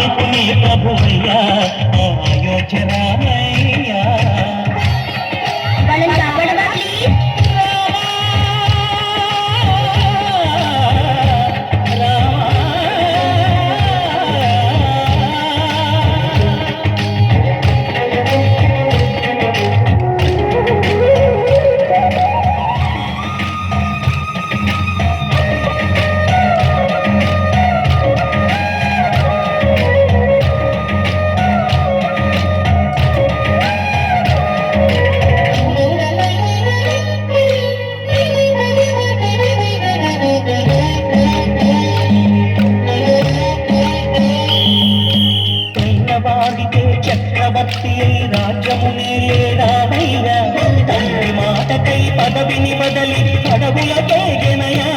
ఆదుకు నీ ప్రభువయ్యా అయోధ్య రామయ్యా చక్రవర్తి రాజ్యమునే లేడావయ్యా తండ్రి మాటకై పదవిని బదలి పదవుల తేగెనయా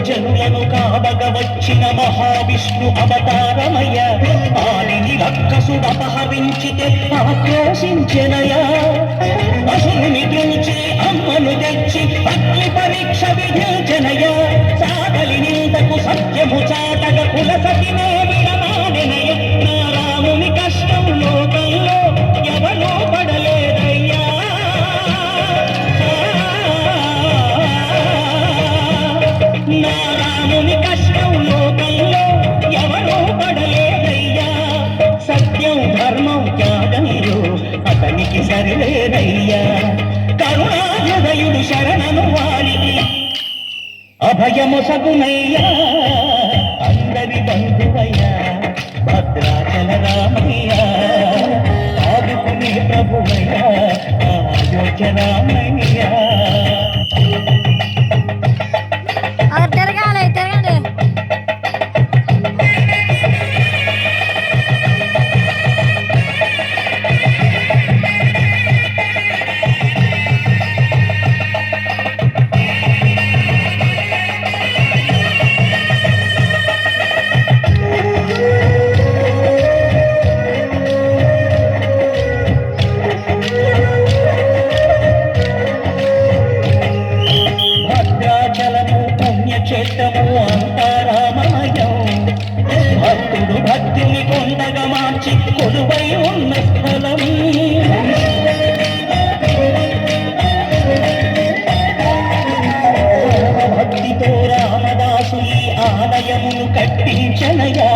జనులను కాబగ వచ్చిన మహావిష్ణు అవతారమయ్య ఆలిని రక్కసుడపహరించితే ఆక్రోశించెనయా అసురుని దృంచి అమ్మను తెచ్చి అగ్ని పరీక్ష విధించెనయా సాగలి నిందకు సత్యము చాటగ కులసతినే విడనాడెనయ నా రాముని కష్టం లోకంలో ఎవరూ పడలేదయ్యా నా రాముని కష్టం లోకంలో ఎవరూ పడలేదయ్యా సత్యం ధర్మం త్యాగంలో అతనికి సరిలేదయ్యా కరుణాహృదయుడు శరణను వారికి అభయము సగునయ్యా అందరి బంధువయ్యా భద్రాచల రామయ్యా ఆదుకునే ప్రభువయ్యా అయోధ్య రామయ్యా క్షేత్రము అంతారామమయం భక్తుడు భక్తుని కొండగా మార్చి కొలువై ఉన్న స్థలం భక్తితో రామదాసు ఈ ఆలయమును కట్టించనయా